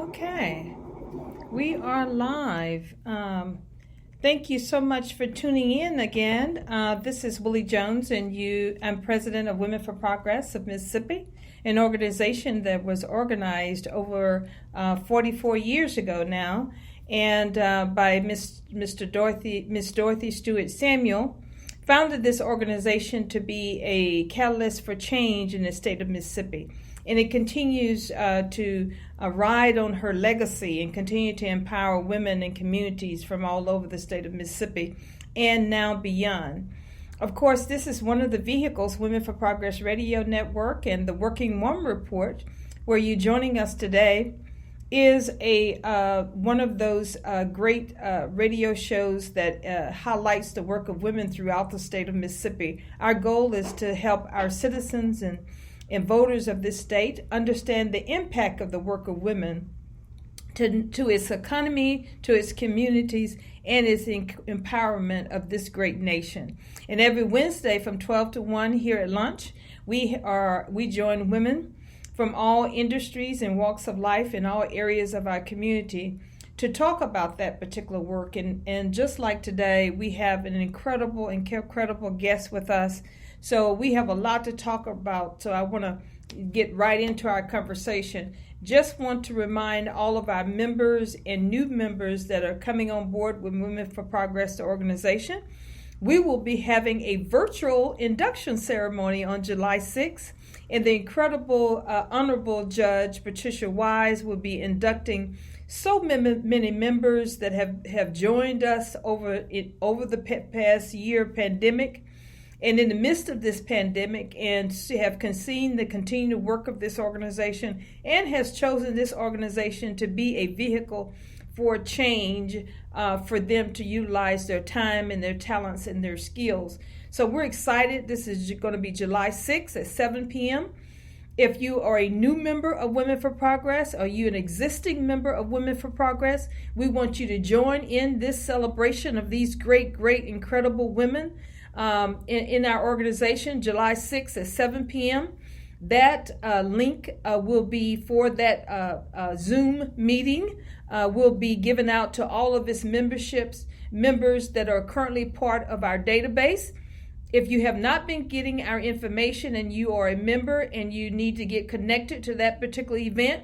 Okay, we are live. Thank you so much for tuning in again. This is Willie Jones, and I'm president of Women for Progress of Mississippi, an organization that was organized over 44 years ago now, and by Miss Dorothy Stewart Samuel. Founded this organization to be a catalyst for change in the state of Mississippi. And it continues to ride on her legacy and continue to empower women and communities from all over the state of Mississippi and now beyond. Of course, this is one of the vehicles, Women for Progress Radio Network and the Working Woman Report, where you're joining us today, is one of those great radio shows that highlights the work of women throughout the state of Mississippi. Our goal is to help our citizens and voters of this state understand the impact of the work of women to its economy, to its communities, and its empowerment of this great nation. And every Wednesday from 12 to 1 here at lunch, we join women from all industries and walks of life in all areas of our community to talk about that particular work. And just like today, we have an incredible guest with us. So we have a lot to talk about. So I want to get right into our conversation. Just want to remind all of our members and new members that are coming on board with Women for Progress, the organization. We will be having a virtual induction ceremony on July 6th. And the incredible Honorable Judge Patricia Wise will be inducting so many members that have joined us over the past year pandemic. And in the midst of this pandemic, and have seen the continued work of this organization, and has chosen this organization to be a vehicle for change, for them to utilize their time and their talents and their skills. So we're excited. This is going to be July 6th at 7 p.m. If you are a new member of Women for Progress, or you an existing member of Women for Progress, we want you to join in this celebration of these great, incredible women in our organization, July 6th at 7 p.m. That link will be for that Zoom meeting, will be given out to all of its members that are currently part of our database. If you have not been getting our information and you are a member and you need to get connected to that particular event,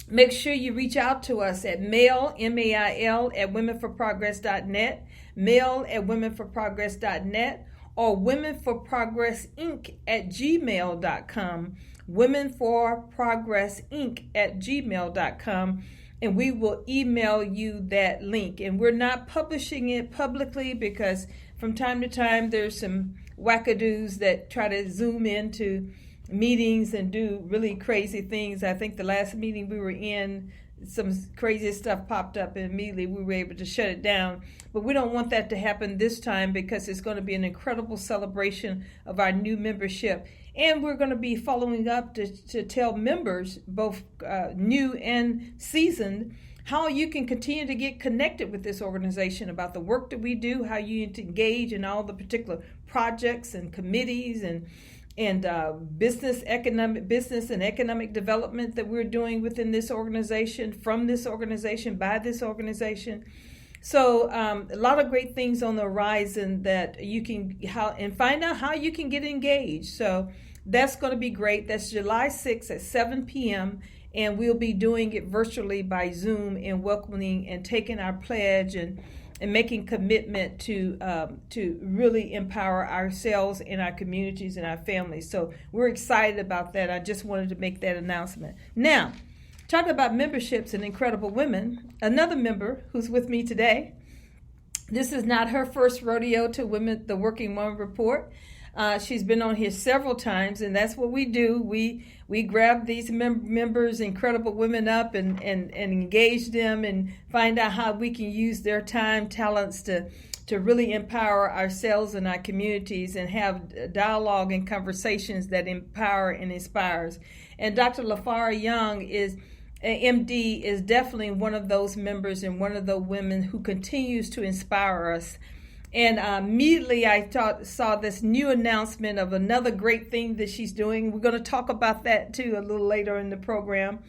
make sure you reach out to us at mail, M-A-I-L, at womenforprogress.net, mail at womenforprogress.net, or womenforprogressinc at gmail.com, womenforprogressinc at gmail.com, and we will email you that link. And we're not publishing it publicly because from time to time there's some wackadoos that try to zoom into meetings and do really crazy things. I think the last meeting we were in, some crazy stuff popped up and immediately we were able to shut it down. But we don't want that to happen this time because it's going to be an incredible celebration of our new membership. And we're going to be following up to tell members, both new and seasoned, how you can continue to get connected with this organization, about the work that we do, how you need to engage in all the particular projects and committees and business and economic development that we're doing within this organization, from this organization, by this organization. So a lot of great things on the horizon that you can find out how you can get engaged. So that's going to be great. That's July 6th at 7 p.m. And we'll be doing it virtually by Zoom and welcoming and taking our pledge and making commitment to really empower ourselves and our communities and our families. So we're excited about that. I just wanted to make that announcement. Now, talking about memberships and incredible women, another member who's with me today, this is not her first rodeo to the Working Woman Report. She's been on here several times, and that's what we do. We grab these members, incredible women up and engage them and find out how we can use their time, talents to really empower ourselves and our communities and have dialogue and conversations that empower and inspires. And Dr. Lafarra Young MD is definitely one of those members and one of the women who continues to inspire us. And immediately I saw this new announcement of another great thing that she's doing. We're going to talk about that too a little later in the program.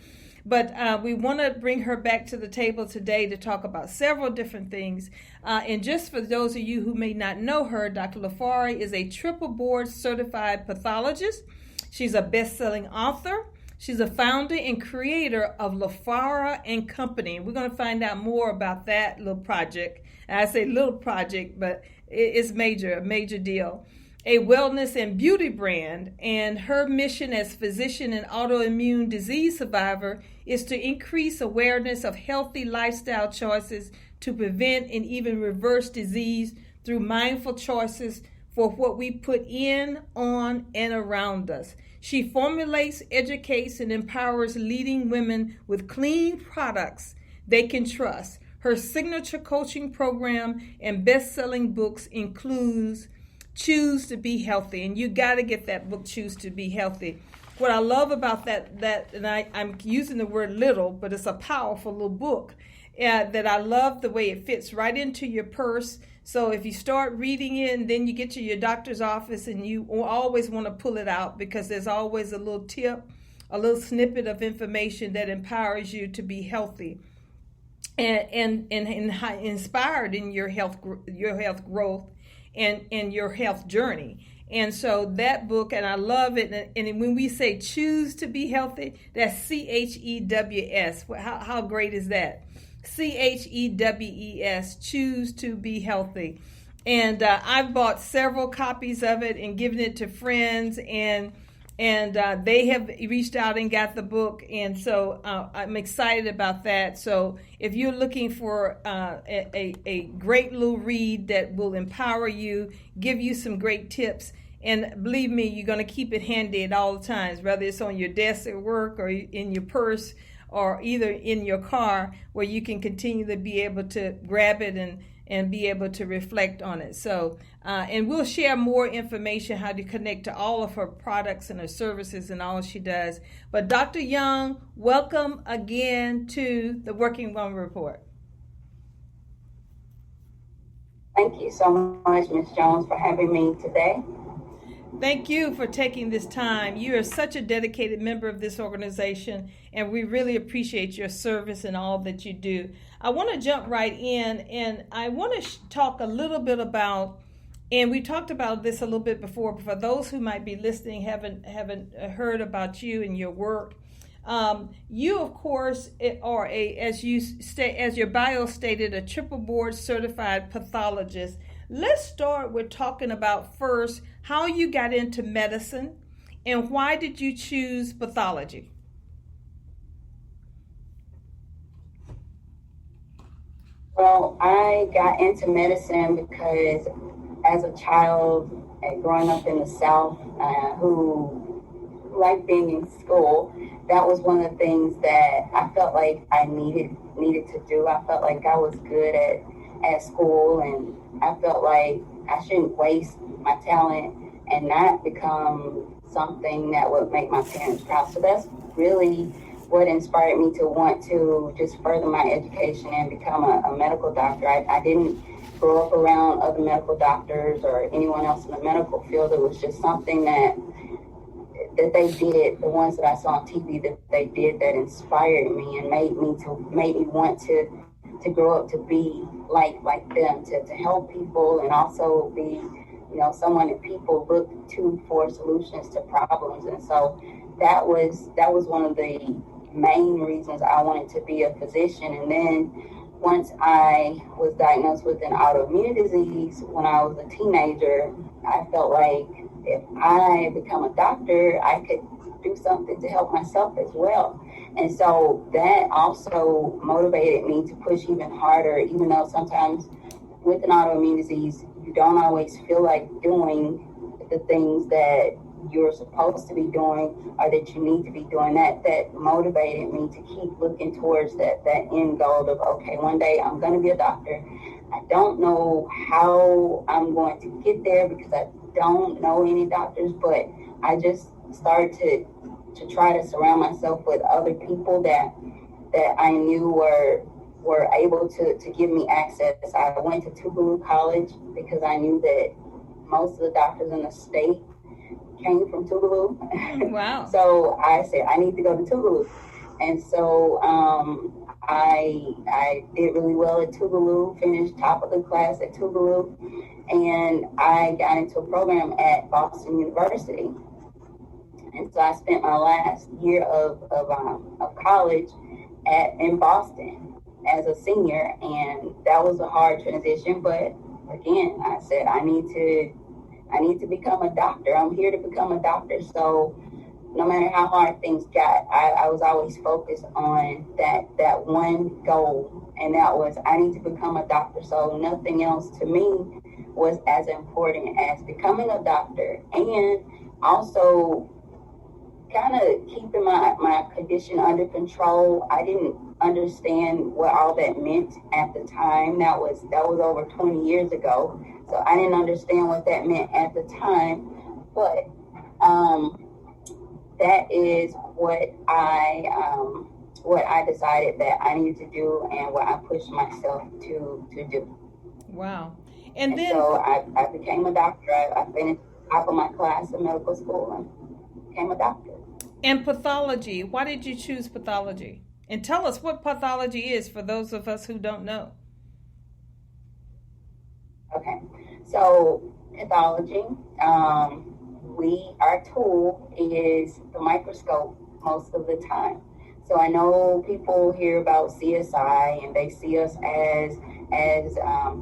But we want to bring her back to the table today to talk about several different things. And just for those of you who may not know her, Dr. Lafarra is a triple board certified pathologist. She's a best-selling author. She's a founder and creator of Lafarra and Company. We're going to find out more about that little project. And I say little project, but it's a major deal. A wellness and beauty brand, and her mission as physician and autoimmune disease survivor is to increase awareness of healthy lifestyle choices to prevent and even reverse disease through mindful choices for what we put in, on, and around us. She formulates, educates, and empowers leading women with clean products they can trust. Her signature coaching program and best-selling books includes Choose to Be Healthy, and you got to get that book, Choose to Be Healthy. What I love about that and I'm using the word little, but it's a powerful little book, that I love the way it fits right into your purse. So if you start reading it and then you get to your doctor's office and you always want to pull it out, because there's always a little tip, a little snippet of information that empowers you to be healthy and inspired in your health growth and your health journey. And so that book, and I love it. And when we say choose to be healthy, that's CHEWS. How great is that? CHEWES, choose to be healthy. And I've bought several copies of it and given it to friends, and they have reached out and got the book. And so I'm excited about that. So if you're looking for a great little read that will empower you, give you some great tips, and believe me, you're going to keep it handy at all times, whether it's on your desk at work or in your purse, or either in your car, where you can continue to be able to grab it and be able to reflect on it. So, and we'll share more information, how to connect to all of her products and her services and all she does. But Dr. Young, welcome again to the Working Woman Report. Thank you so much, Ms. Jones, for having me today. Thank you for taking this time. You are such a dedicated member of this organization, and we really appreciate your service and all that you do. I want to jump right in, and I want to talk a little bit about, and we talked about this a little bit before, but for those who might be listening, haven't heard about you and your work. You, of course, are as your bio stated, a triple board certified pathologist. Let's start with talking about first how you got into medicine and why did you choose pathology? Well, I got into medicine because as a child, growing up in the South, who liked being in school, that was one of the things that I felt like I needed to do. I felt like I was good at school, and I felt like I shouldn't waste my talent and not become something that would make my parents proud. So that's really what inspired me to want to just further my education and become a medical doctor. I didn't grow up around other medical doctors or anyone else in the medical field. It was just something that they did, the ones that I saw on TV that they did, that inspired me and made me want to grow up to be like them, to help people and also be, someone that people look to for solutions to problems. And so that was one of the main reasons I wanted to be a physician. And then once I was diagnosed with an autoimmune disease when I was a teenager, I felt like if I become a doctor, I could do something to help myself as well. And so that also motivated me to push even harder, even though sometimes with an autoimmune disease, you don't always feel like doing the things that you're supposed to be doing or that you need to be doing. That motivated me to keep looking towards that end goal of, okay, one day I'm going to be a doctor. I don't know how I'm going to get there because I don't know any doctors, but I just started to try to surround myself with other people that I knew were able to give me access. I went to Tougaloo College because I knew that most of the doctors in the state came from Tougaloo. Wow. So I said, I need to go to Tougaloo. And so I did really well at Tougaloo, finished top of the class at Tougaloo, and I got into a program at Boston University. And so I spent my last year of college in Boston as a senior, and that was a hard transition. But again, I said I need to become a doctor. I'm here to become a doctor. So no matter how hard things got, I was always focused on that one goal, and that was I need to become a doctor. So nothing else to me was as important as becoming a doctor, and also kind of keeping my condition under control. I didn't understand what all that meant at the time. That was over 20 years ago. So I didn't understand what that meant at the time. But that is what I decided that I needed to do, and what I pushed myself to do. Wow. And then so I became a doctor. I finished top of my class in medical school and became a doctor. And pathology, why did you choose pathology? And tell us what pathology is for those of us who don't know. Okay, so pathology, our tool is the microscope most of the time. So I know people hear about CSI and they see us as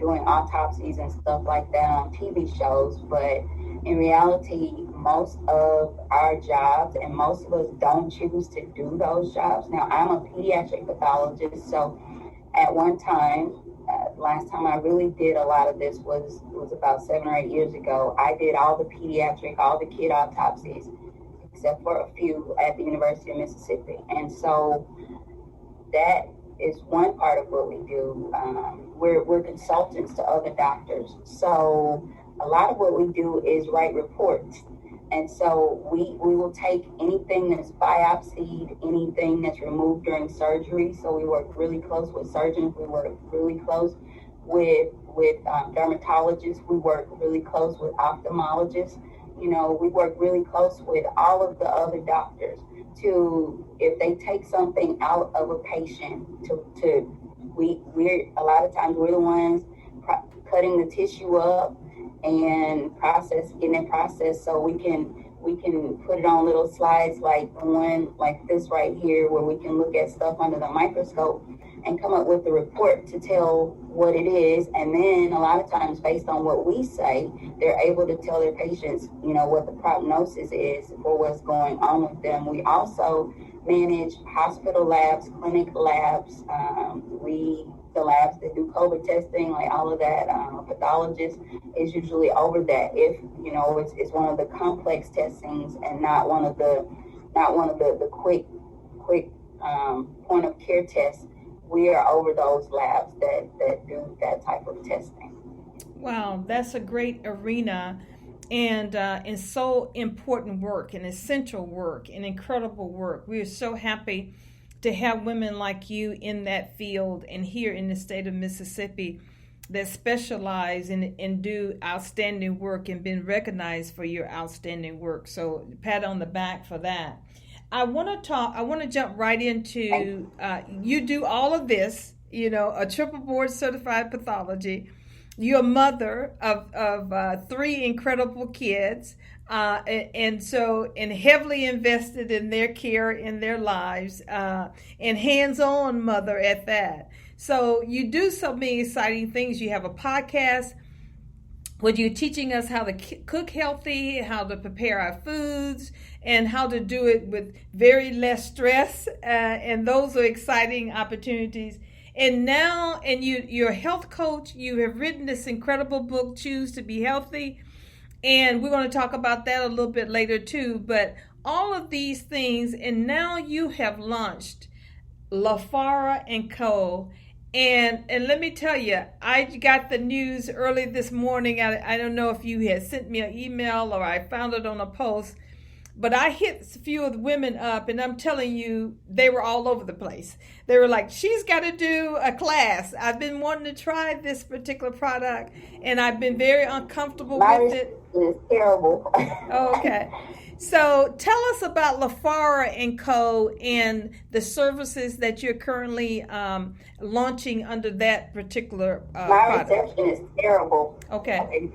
doing autopsies and stuff like that on TV shows, but in reality, most of our jobs, and most of us don't choose to do those jobs. Now, I'm a pediatric pathologist, so at one time, last time I really did a lot of this was about 7 or 8 years ago. I did all the kid autopsies, except for a few at the University of Mississippi. And so that is one part of what we do. We're consultants to other doctors. So a lot of what we do is write reports. And so we will take anything that's biopsied, anything that's removed during surgery. So we work really close with surgeons. We work really close with dermatologists. We work really close with ophthalmologists. You know, we work really close with all of the other doctors to, if they take something out of a patient, we're a lot of times we're the ones cutting the tissue up and getting it processed so we can put it on little slides like one like this right here, where we can look at stuff under the microscope and come up with a report to tell what it is. And then a lot of times, based on what we say, they're able to tell their patients, you know, what the prognosis is for what's going on with them. We also manage hospital labs, clinic labs. The labs that do COVID testing, like all of that, a pathologist is usually over that. If, you know, it's one of the complex testings and not one of the quick point of care tests, we are over those labs that do that type of testing. Wow, that's a great arena, and so important work, and essential work, and incredible work. We are so happy to have women like you in that field, and here in the state of Mississippi, that specialize and do outstanding work and been recognized for your outstanding work. So pat on the back for that. I want to jump right into, you do all of this, you know, a triple board certified pathology. You're a mother of 3 incredible kids, and heavily invested in their care, in their lives, and hands-on mother at that. So you do so many exciting things. You have a podcast where you're teaching us how to cook healthy, how to prepare our foods, and how to do it with very less stress. And those are exciting opportunities. And now, you're a health coach. You have written this incredible book, Choose to Be Healthy. And we're going to talk about that a little bit later too. But all of these things, and now you have launched Lafarra & Co. And let me tell you, I got the news early this morning. I don't know if you had sent me an email or I found it on a post, But I hit a few of the women up, and I'm telling you, they were all over the place. They were like, she's got to do a class. I've been wanting to try this particular product, and I've been very uncomfortable with it. It's terrible. Oh, okay. So tell us about Lafarra and Co. and the services that you're currently launching under that particular My product. reception is terrible. Okay.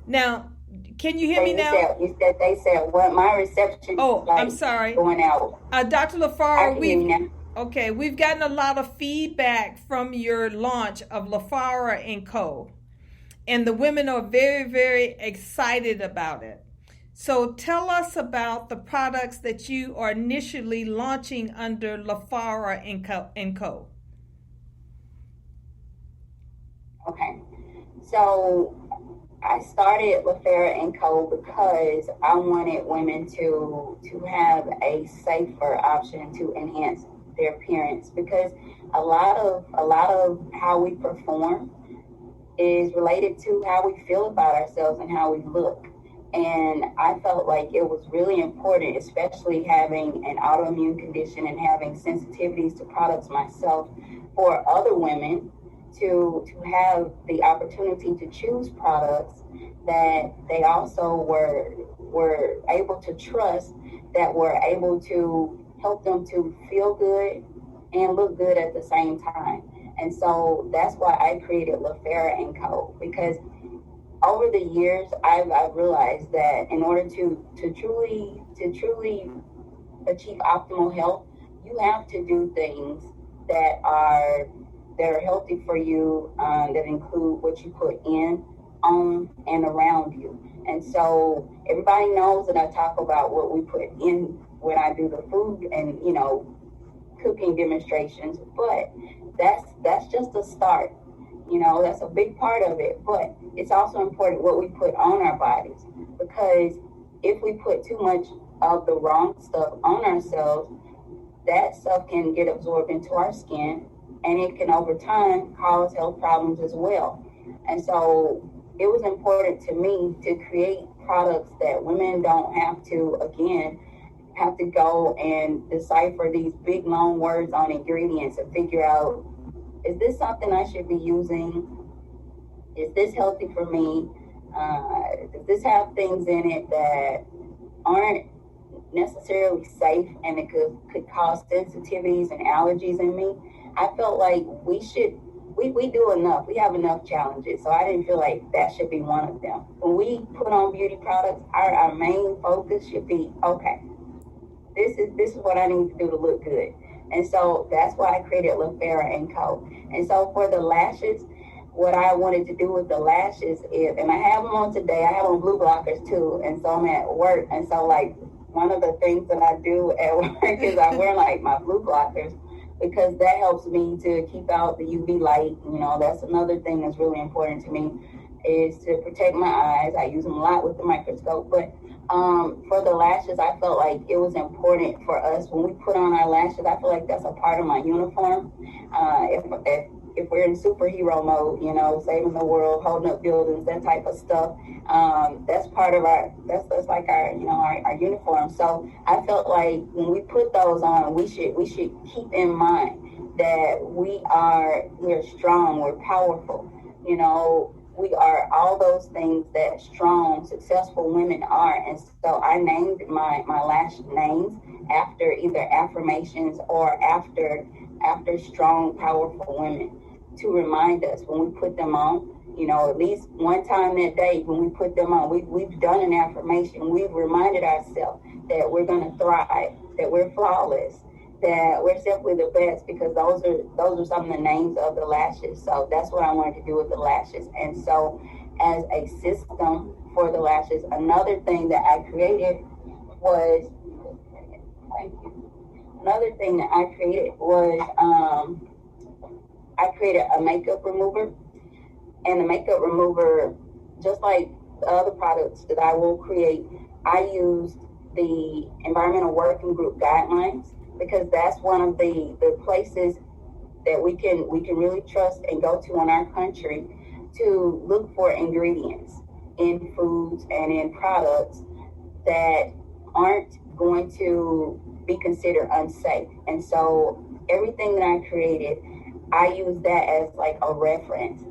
Now, can you hear me now? You said they said what? My reception. Oh, like I'm sorry. Going out. Dr. I Lafarra, can hear you now. okay, we've gotten a lot of feedback from your launch of Lafarra and Co. And the women are very, very excited about it. So tell us about the products that you are initially launching under Lafarra and Co. Okay. So I started Lafarra and Co. because I wanted women to have a safer option to enhance their appearance, because a lot of how we perform is related to how we feel about ourselves and how we look. And I felt like it was really important, especially having an autoimmune condition and having sensitivities to products myself, for other women to have the opportunity to choose products that they also were able to trust, that were able to help them to feel good and look good at the same time. And so that's why I created Lafarra and Co. Because over the years, I've realized that in order to truly achieve optimal health, you have to do things that are healthy for you, that include what you put in, on, and around you. And so everybody knows that I talk about what we put in when I do the food and cooking demonstrations, but that's just a start. That's a big part of it, but it's also important what we put on our bodies, because if we put too much of the wrong stuff on ourselves, that stuff can get absorbed into our skin, and it can over time cause health problems as well. And so it was important to me to create products that women don't have to go and decipher these big long words on ingredients and figure out, is this something I should be using? Is this healthy for me? Does this have things in it that aren't necessarily safe, and it could cause sensitivities and allergies in me? I felt like we do enough. We have enough challenges. So I didn't feel like that should be one of them. When we put on beauty products, our main focus should be, okay, this is what I need to do to look good. And so that's why I created Lafarra and Co. And so for the lashes, what I wanted to do with the lashes is, and I have them on today, I have on blue blockers too, and so I'm at work. And so like one of the things that I do at work is I wear like my blue blockers, because that helps me to keep out the UV light. That's another thing that's really important to me, is to protect my eyes. I use them a lot with the microscope, but for the lashes, I felt like it was important for us when we put on our lashes. I feel like that's a part of my uniform. If we're in superhero mode, saving the world, holding up buildings, that type of stuff, that's part of that's like our uniform. So I felt like when we put those on, we should keep in mind that we're strong, we're powerful, we are all those things that strong, successful women are. And so I named my lash names after either affirmations or after strong, powerful women, to remind us when we put them on, at least one time that day when we put them on, we've done an affirmation. We've reminded ourselves that we're going to thrive, that we're flawless, that we're simply the best, because those are some of the names of the lashes. So that's what I wanted to do with the lashes. And so as a system for the lashes, another thing that I created was, I created a makeup remover. And the makeup remover, just like the other products that I will create, I used the Environmental Working Group guidelines, because that's one of the places that we can really trust and go to in our country to look for ingredients in foods and in products that aren't going to be considered unsafe. And so everything that I created, I use that as like a reference.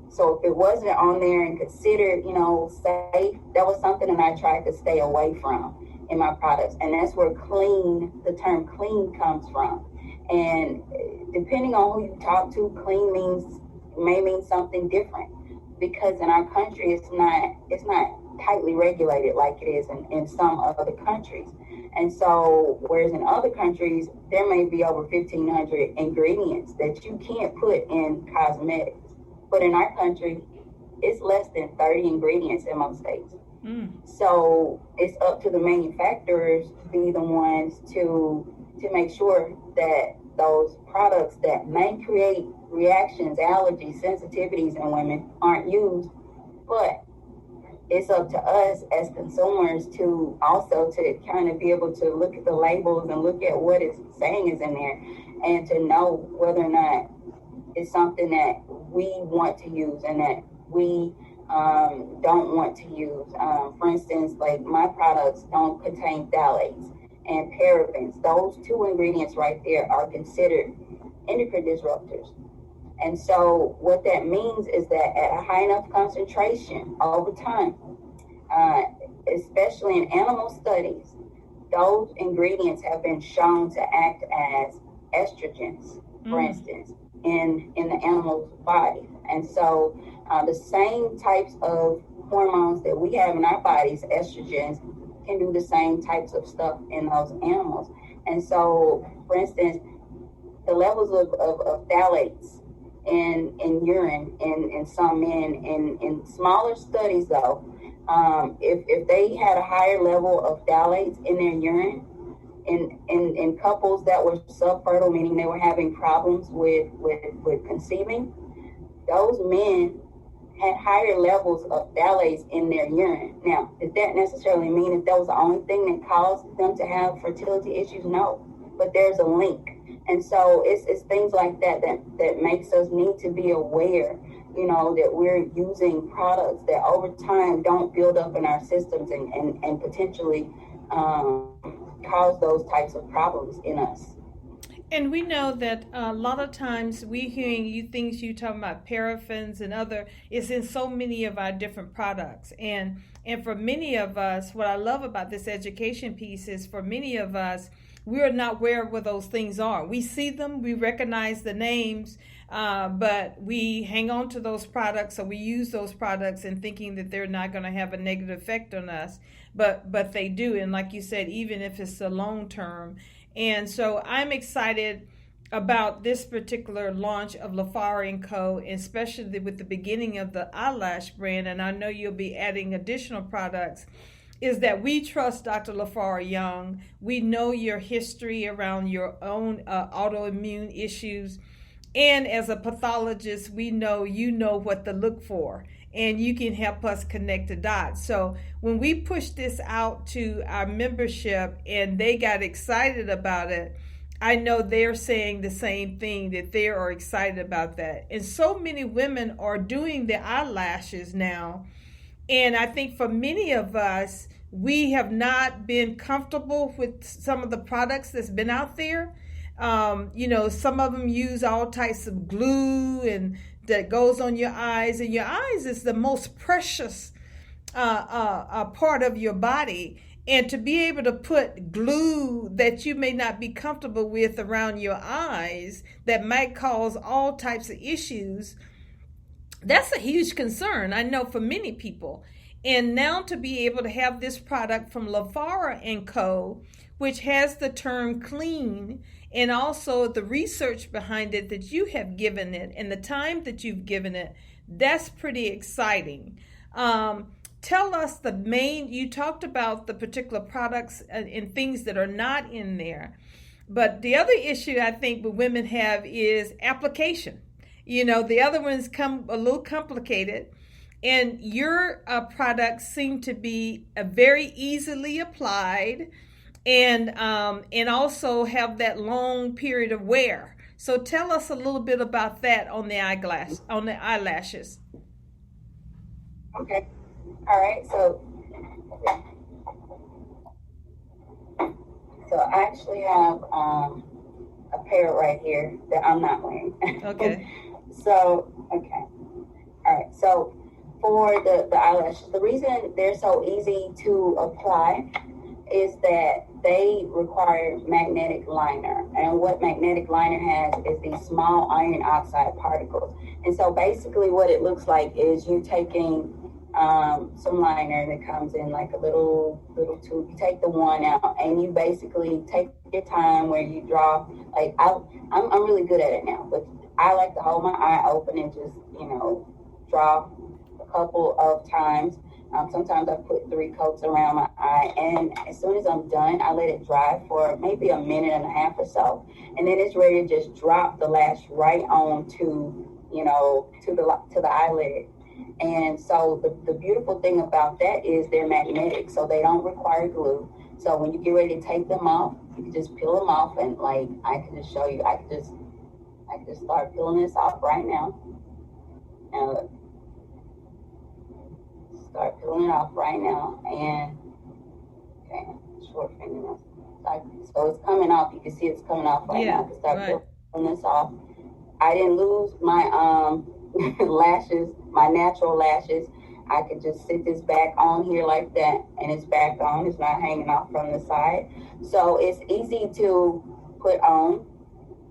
So if it wasn't on there and considered, safe, that was something that I tried to stay away from in my products. And that's where the term clean comes from. And depending on who you talk to, clean may mean something different, because in our country, it's not tightly regulated like it is in some other countries. And so, whereas in other countries, there may be over 1,500 ingredients that you can't put in cosmetics. But in our country, it's less than 30 ingredients in most states. So it's up to the manufacturers to be the ones to make sure that those products that may create reactions, allergies, sensitivities in women aren't used. But it's up to us as consumers to also to kind of be able to look at the labels and look at what it's saying is in there, and to know whether or not it's something that we want to use and that we don't want to use. For instance, like my products don't contain phthalates and parabens. Those two ingredients right there are considered endocrine disruptors. And so what that means is that at a high enough concentration over time, especially in animal studies, those ingredients have been shown to act as estrogens, for instance, in the animal's body. And so the same types of hormones that we have in our bodies, estrogens, can do the same types of stuff in those animals. And so, for instance, the levels of phthalates in urine in some men, in smaller studies though, if they had a higher level of phthalates in their urine, in couples that were subfertile, meaning they were having problems with conceiving, those men had higher levels of phthalates in their urine. Now, does that necessarily mean that was the only thing that caused them to have fertility issues? No, but there's a link. And so it's things like that makes us need to be aware, that we're using products that over time don't build up in our systems and potentially cause those types of problems in us. And we know that a lot of times we hearing things you talking about paraffins and other is in so many of our different products. And for many of us, what I love about this education piece is for many of us, we're not aware of what those things are. We see them, we recognize the names, but we hang on to those products, or we use those products and thinking that they're not going to have a negative effect on us, but they do. And like you said, even if it's the long term. And so I'm excited about this particular launch of Lafarra & Co., especially with the beginning of the eyelash brand, and I know you'll be adding additional products, is that we trust Dr. Lafarra Young. We know your history around your own autoimmune issues. And as a pathologist, we know you know what to look for, and you can help us connect the dots. So when we pushed this out to our membership and they got excited about it, I know they're saying the same thing, that they are excited about that. And so many women are doing the eyelashes now. And I think for many of us, we have not been comfortable with some of the products that's been out there. Some of them use all types of glue and that goes on your eyes, and your eyes is the most precious part of your body. And to be able to put glue that you may not be comfortable with around your eyes that might cause all types of issues, that's a huge concern, I know, for many people. And now to be able to have this product from Lafarra & Co., which has the term clean, and also the research behind it that you have given it and the time that you've given it, that's pretty exciting. Tell us you talked about the particular products and things that are not in there. But the other issue I think with women have is application. The other ones come a little complicated. And your products seem to be very easily applied, and also have that long period of wear. So tell us a little bit about that on the eyelashes. Okay. All right. So So I actually have a pair right here that I'm not wearing. Okay. So, okay. All right. So for the eyelashes, the reason they're so easy to apply is that they require magnetic liner. And what magnetic liner has is these small iron oxide particles. And so basically what it looks like is you taking some liner that comes in like a little tube. You take the one out and you basically take your time where you draw. Like I'm really good at it now, but I like to hold my eye open and just, draw a couple of times. Sometimes I put 3 coats around my eye, and as soon as I'm done, I let it dry for maybe a minute and a half or so, and then it's ready to just drop the lash right on to the eyelid. And so the beautiful thing about that is they're magnetic, so they don't require glue. So when you get ready to take them off, you can just peel them off, and like I can just show you, I can just start peeling this off right now. And start peeling it off right now, and okay, short fingernails. So it's coming off. You can see it's coming off right now. I can start peeling this off. I didn't lose my lashes, my natural lashes. I could just sit this back on here like that, and it's back on. It's not hanging off from the side. So it's easy to put on.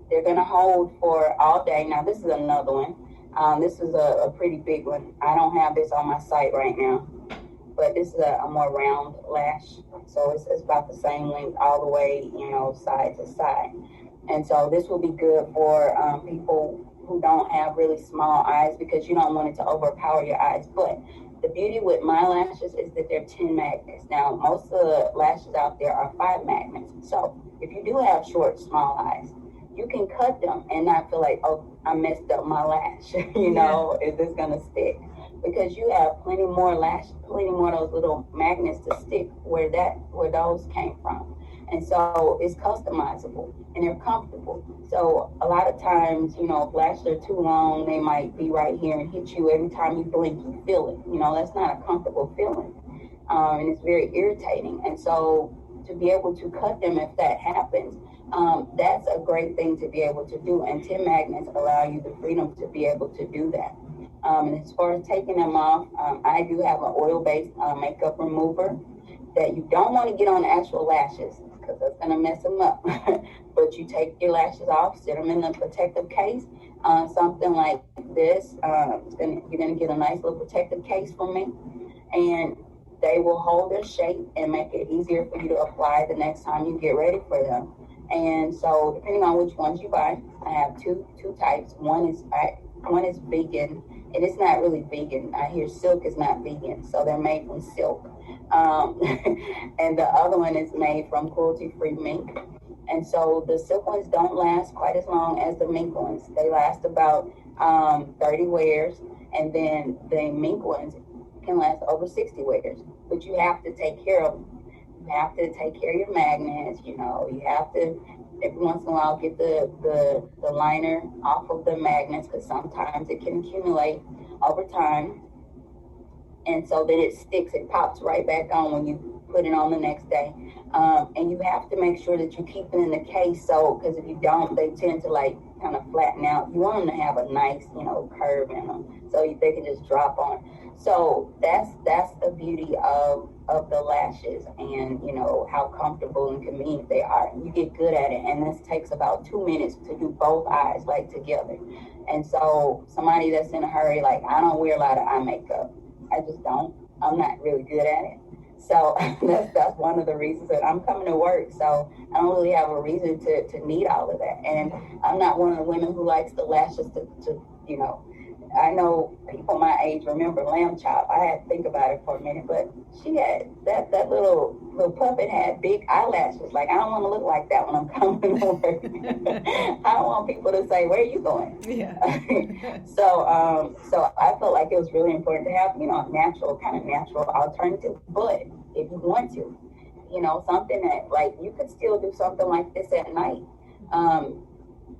They're gonna hold for all day. Now this is another one. This is a pretty big one. I don't have this on my site right now, but this is a more round lash. So it's about the same length all the way, side to side. And so this will be good for people who don't have really small eyes, because you don't want it to overpower your eyes. But the beauty with my lashes is that they're 10 magnets. Now, most of the lashes out there are 5 magnets. So if you do have short, small eyes, you can cut them and not feel like, oh, I messed up my lash. Is this gonna stick? Because you have plenty more of those little magnets to stick where those came from. And so it's customizable and they're comfortable. So a lot of times, if lashes are too long, they might be right here and hit you every time you blink, you feel it. That's not a comfortable feeling. And it's very irritating. And so to be able to cut them if that happens, that's a great thing to be able to do. And 10 magnets allow you the freedom to be able to do that. And as far as taking them off, I do have an oil-based makeup remover that you don't want to get on the actual lashes, because that's going to mess them up. But you take your lashes off, sit them in a protective case, something like this. You're going to get a nice little protective case from me, and they will hold their shape and make it easier for you to apply the next time you get ready for them. And so depending on which ones you buy, I have two types. One is vegan, and it's not really vegan. I hear silk is not vegan, so they're made from silk. And the other one is made from cruelty-free mink. And so the silk ones don't last quite as long as the mink ones. They last about 30 wears, and then the mink ones can last over 60 wears. But you have to take care of them. You have to take care of your magnets. You have to every once in a while get the liner off of the magnets, because sometimes it can accumulate over time. And so then it sticks, it pops right back on when you put it on the next day. And you have to make sure that you keep it in the case, so, because if you don't, they tend to like kind of flatten out. You want them to have a nice, curve in them, so they can just drop on. So that's the beauty of the lashes, and how comfortable and convenient they are. You get good at it, and this takes about 2 minutes to do both eyes like together. And so somebody that's in a hurry, like I don't wear a lot of eye makeup. I just don't. I'm not really good at it. So that's one of the reasons that I'm coming to work. So I don't really have a reason to need all of that. And I'm not one of the women who likes the lashes to I know people my age remember Lamb Chop. I had to think about it for a minute, but she had that little puppet had big eyelashes. Like, I don't want to look like that when I'm coming to work. I don't want people to say, "Where are you going?" Yeah. So I felt like it was really important to have, a natural alternative. But if you want to, something that like you could still do something like this at night.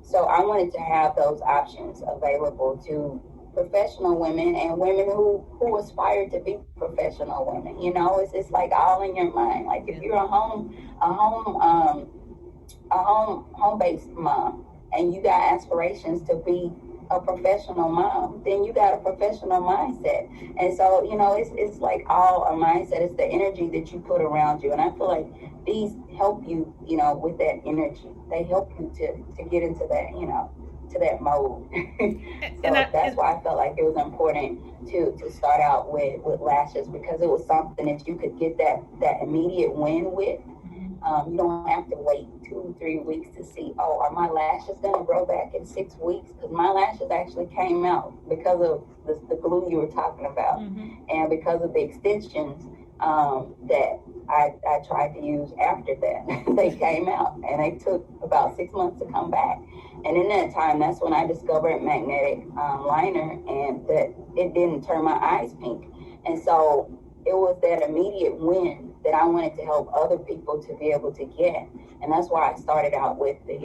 So I wanted to have those options available to professional women and women who aspire to be professional women. It's like all in your mind. Like if you're a home a home based mom and you got aspirations to be a professional mom, then you got a professional mindset. And so, it's like all a mindset. It's the energy that you put around you. And I feel like these help you, with that energy. They help you to get into that, to that mode. That's why I felt like it was important to start out with lashes, because it was something that you could get that immediate win with. You don't have to wait 2-3 weeks to see, are my lashes going to grow back in 6 weeks? Because my lashes actually came out because of the glue you were talking about, and because of the extensions that I tried to use after that. They came out, and they took about 6 months to come back. And in that time, that's when I discovered magnetic liner, and that it didn't turn my eyes pink. And so it was that immediate win that I wanted to help other people to be able to get. And that's why I started out with the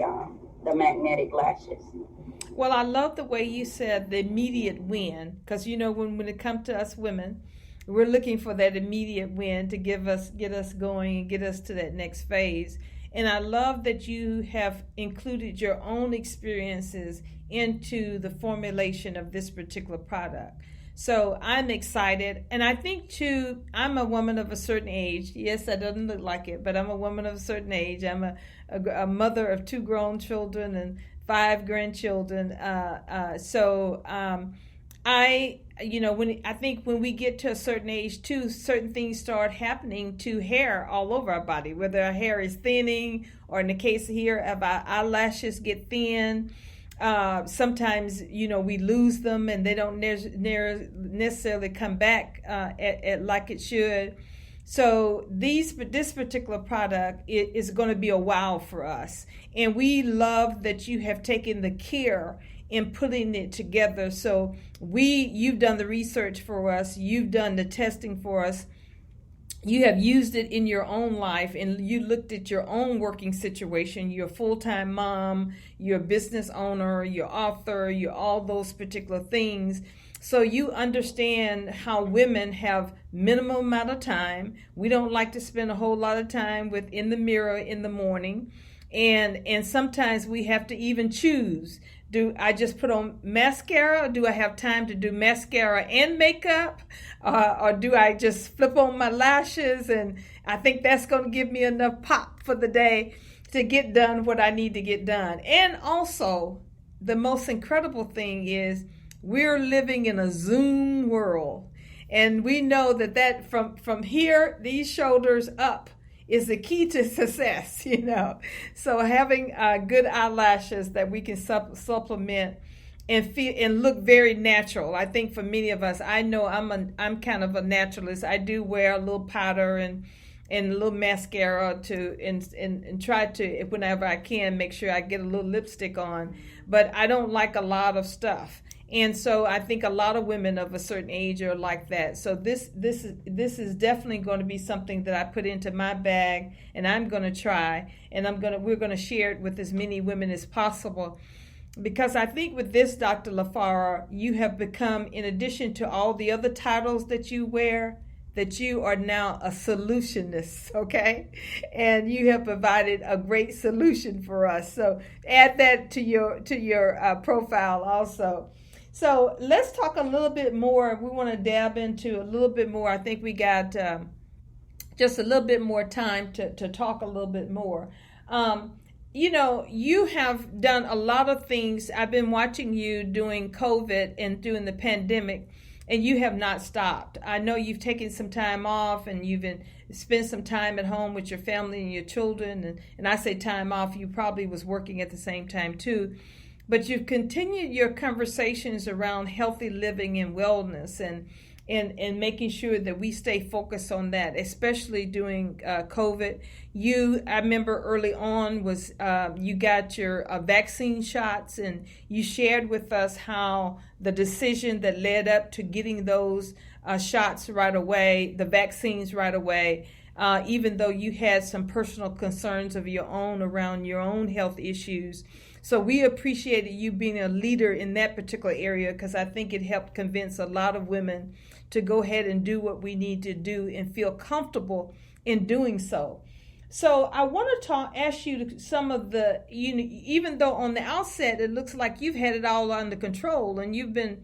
magnetic lashes. Well, I love the way you said the immediate win, because when it comes to us women, we're looking for that immediate win to get us going and get us to that next phase. And I love that you have included your own experiences into the formulation of this particular product. So I'm excited. And I think too, I'm a woman of a certain age. Yes, that doesn't look like it, but I'm a woman of a certain age. I'm a mother of 2 grown children and 5 grandchildren. When we get to a certain age too, certain things start happening to hair all over our body, whether our hair is thinning, or in the case here of our eyelashes get thin. Sometimes, we lose them and they don't necessarily come back at like it should. So this particular product is going to be a wow for us. And we love that you have taken the care in putting it together. So you've done the research for us. You've done the testing for us. You have used it in your own life, and you looked at your own working situation. You're a full-time mom, you're a business owner, you're author, you're all those particular things. So you understand how women have minimum amount of time. We don't like to spend a whole lot of time in the mirror in the morning. And sometimes we have to even choose. Do I just put on mascara, or do I have time to do mascara and makeup? Or do I just flip on my lashes? And I think that's going to give me enough pop for the day to get done what I need to get done. And also, the most incredible thing is we're living in a Zoom world. And we know that from here, these shoulders up, is the key to success, So having good eyelashes that we can supplement and feel and look very natural. I think for many of us, I know I'm kind of a naturalist. I do wear a little powder and a little mascara and try to, whenever I can, make sure I get a little lipstick on. But I don't like a lot of stuff. And so I think a lot of women of a certain age are like that. So this is definitely going to be something that I put into my bag, and I'm going to try, and we're going to share it with as many women as possible, because I think with this, Dr. Lafarra, you have become, in addition to all the other titles that you wear, that you are now a solutionist, okay? And you have provided a great solution for us. So add that to your profile also. So let's talk a little bit more. We want to dab into a little bit more. I think we got just a little bit more time to talk a little bit more. You have done a lot of things. I've been watching you doing COVID and doing the pandemic, and you have not stopped. I know you've taken some time off, and you've spent some time at home with your family and your children. And I say time off, you probably was working at the same time too. But you've continued your conversations around healthy living and wellness and making sure that we stay focused on that, especially during COVID. I remember early on you got your vaccine shots, and you shared with us how the decision that led up to getting those shots right away, the vaccines right away, even though you had some personal concerns of your own around your own health issues. So we appreciated you being a leader in that particular area, because I think it helped convince a lot of women to go ahead and do what we need to do and feel comfortable in doing so. So I want to ask you some of the, even though on the outset it looks like you've had it all under control and you've been,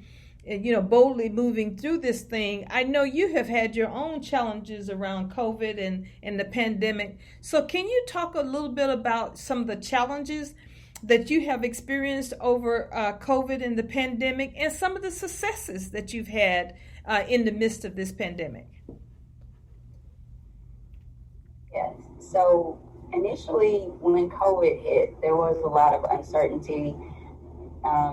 boldly moving through this thing. I know you have had your own challenges around COVID and the pandemic. So can you talk a little bit about some of the challenges that you have experienced over COVID and the pandemic, and some of the successes that you've had in the midst of this pandemic? Yes. So initially, when COVID hit, there was a lot of uncertainty,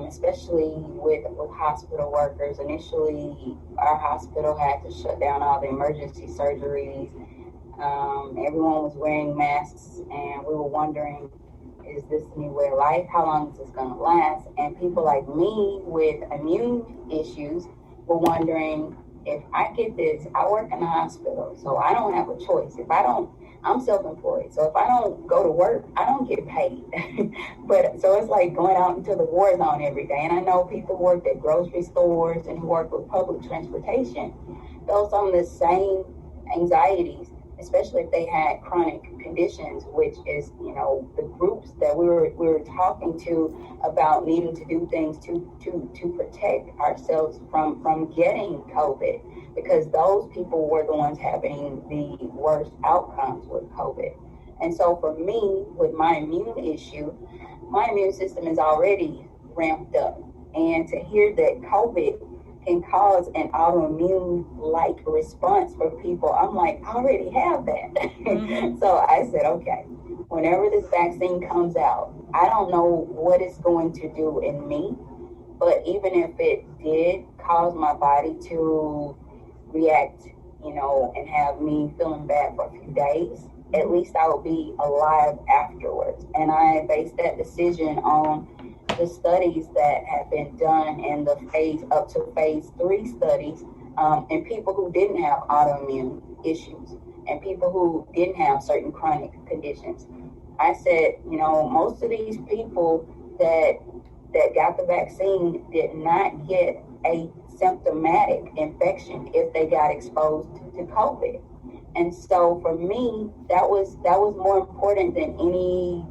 especially with hospital workers. Initially, our hospital had to shut down all the emergency surgeries. Everyone was wearing masks, and we were wondering, is this a new way of life? How long is this going to last? And people like me with immune issues were wondering, if I get this, I work in the hospital, so I don't have a choice. I'm self-employed, so if I don't go to work, I don't get paid. But so it's like going out into the war zone every day. And I know people who worked at grocery stores and who work with public transportation felt some of the same anxieties, especially if they had chronic conditions, which is, the groups that we were talking to about needing to do things to protect ourselves from getting COVID, because those people were the ones having the worst outcomes with COVID. And so for me, with my immune issue, my immune system is already ramped up. And to hear that COVID can cause an autoimmune-like response for people, I'm like, I already have that. Mm-hmm. So I said, okay, whenever this vaccine comes out, I don't know what it's going to do in me, but even if it did cause my body to react, and have me feeling bad for a few days, at least I will be alive afterwards. And I based that decision on the studies that have been done in the up to phase 3 studies, in people who didn't have autoimmune issues and people who didn't have certain chronic conditions. I said, most of these people that got the vaccine did not get a symptomatic infection if they got exposed to COVID. And so for me, that was more important than any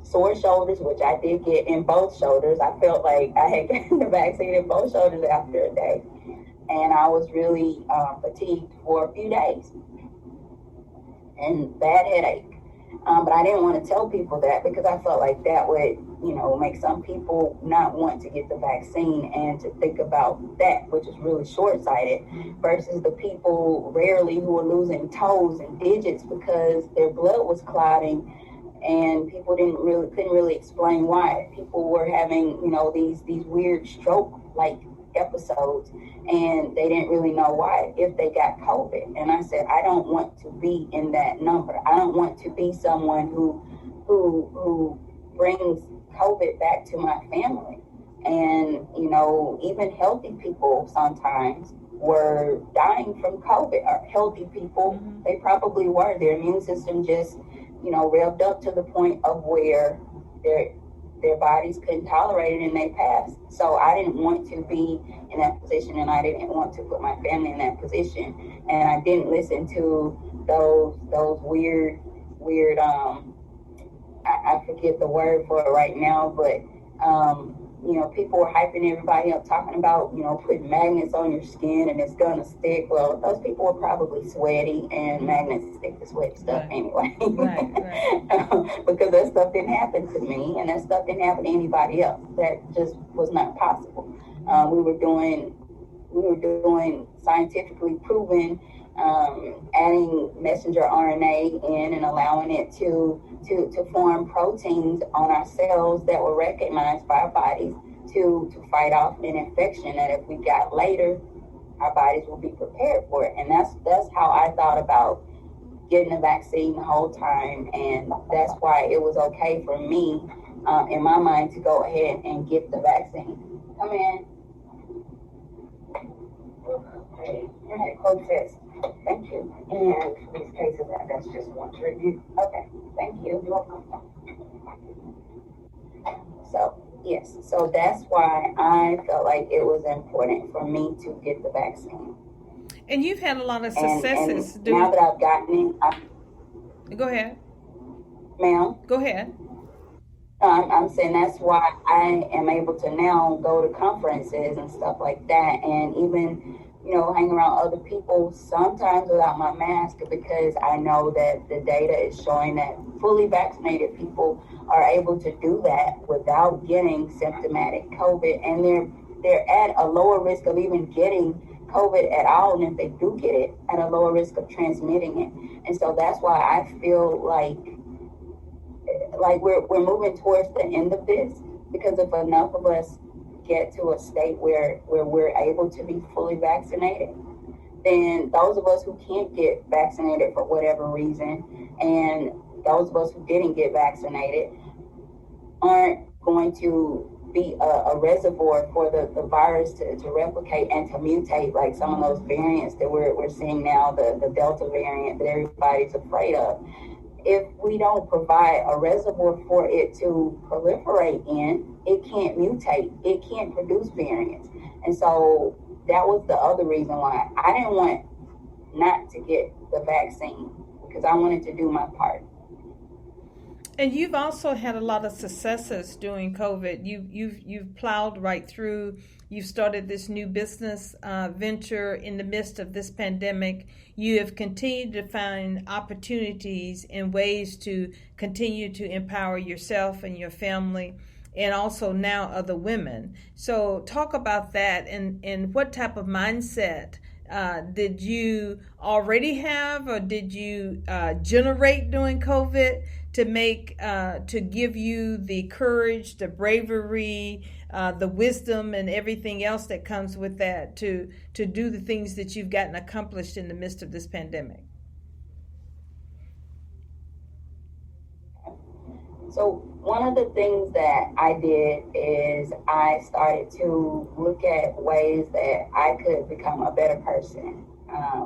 sore shoulders, which I did get in both shoulders. I felt like I had gotten the vaccine in both shoulders after a day. And I was really fatigued for a few days and bad headache. But I didn't want to tell people that because I felt like that would, make some people not want to get the vaccine and to think about that, which is really short-sighted, versus the people rarely who are losing toes and digits because their blood was clotting and people couldn't really explain why. People were having, these weird stroke-like episodes, and they didn't really know why if they got COVID. And I said, I don't want to be in that number. I don't want to be someone who brings COVID back to my family. And, even healthy people sometimes were dying from COVID. Or healthy people, they probably were. Their immune system just, revved up to the point of where their bodies couldn't tolerate it and they passed. So I didn't want to be in that position, and I didn't want to put my family in that position. And I didn't listen to those weird I forget the word for it right now, but people were hyping everybody up, talking about, putting magnets on your skin and it's gonna stick. Well, those people were probably sweaty, and magnets stick to sweaty stuff anyway. Right. Because that stuff didn't happen to me, and that stuff didn't happen to anybody else. That just was not possible. We were doing scientifically proven, adding messenger RNA in and allowing it to form proteins on our cells that were recognized by our bodies to fight off an infection that if we got later, our bodies will be prepared for it. And that's how I thought about getting the vaccine the whole time, and that's why it was okay for me, in my mind, to go ahead and get the vaccine. Come in. Okay, you had a code test. Thank you. And for these cases, that's just one to review. Okay, thank you. You're welcome. So, yes, so that's why I felt like it was important for me to get the vaccine. And you've had a lot of successes. And now that I've gotten it, go ahead. Ma'am? Go ahead. I'm saying that's why I am able to now go to conferences and stuff like that, and even, hang around other people sometimes without my mask, because I know that the data is showing that fully vaccinated people are able to do that without getting symptomatic COVID, and they're at a lower risk of even getting COVID at all, and if they do get it, at a lower risk of transmitting it. And so that's why I feel like we're moving towards the end of this, because if enough of us get to a state where we're able to be fully vaccinated, then those of us who can't get vaccinated for whatever reason, and those of us who didn't get vaccinated, aren't going to be a reservoir for the virus to replicate and to mutate, like some of those variants that we're seeing now, the Delta variant that everybody's afraid of. If we don't provide a reservoir for it to proliferate in, it can't mutate, it can't produce variants. And so that was the other reason why I didn't want not to get the vaccine, because I wanted to do my part. And you've also had a lot of successes during COVID. You've plowed right through. You've started this new business venture in the midst of this pandemic. You have continued to find opportunities and ways to continue to empower yourself and your family, and also now other women. So talk about that, and what type of mindset did you already have, or did you generate during COVID to give you the courage, the bravery, the wisdom, and everything else that comes with that to do the things that you've gotten accomplished in the midst of this pandemic? So one of the things that I did is I started to look at ways that I could become a better person,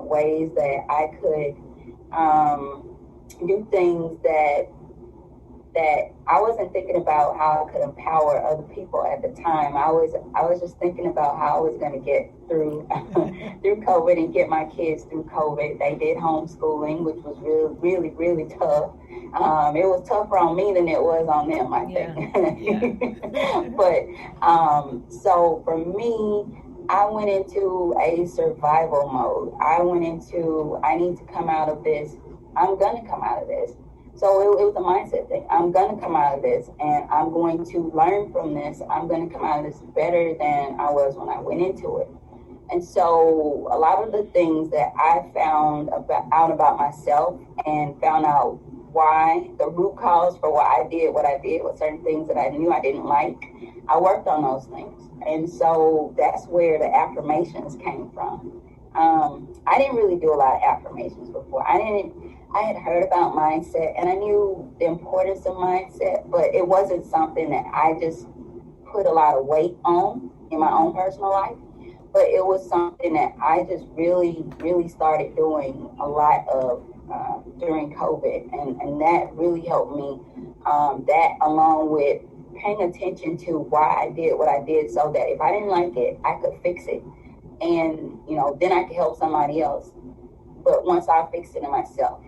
ways that I could do things that I wasn't thinking about how I could empower other people at the time. I was just thinking about how I was going to get through through COVID and get my kids through COVID. They did homeschooling, which was really, really tough. It was tougher on me than it was on them, I think. Yeah. But so for me, I went into a survival mode. I need to come out of this. I'm going to come out of this. So it was a mindset thing. I'm going to come out of this, and I'm going to learn from this. I'm going to come out of this better than I was when I went into it. And so a lot of the things that I found out about myself, and found out why, the root cause for why I did what I did with certain things that I knew I didn't like, I worked on those things. And so that's where the affirmations came from. I didn't really do a lot of affirmations before. I had heard about mindset, and I knew the importance of mindset, but it wasn't something that I just put a lot of weight on in my own personal life. But it was something that I just really, really started doing a lot of during COVID, and that really helped me. That, along with paying attention to why I did what I did, so that if I didn't like it, I could fix it, and then I could help somebody else. But once I fixed it in myself.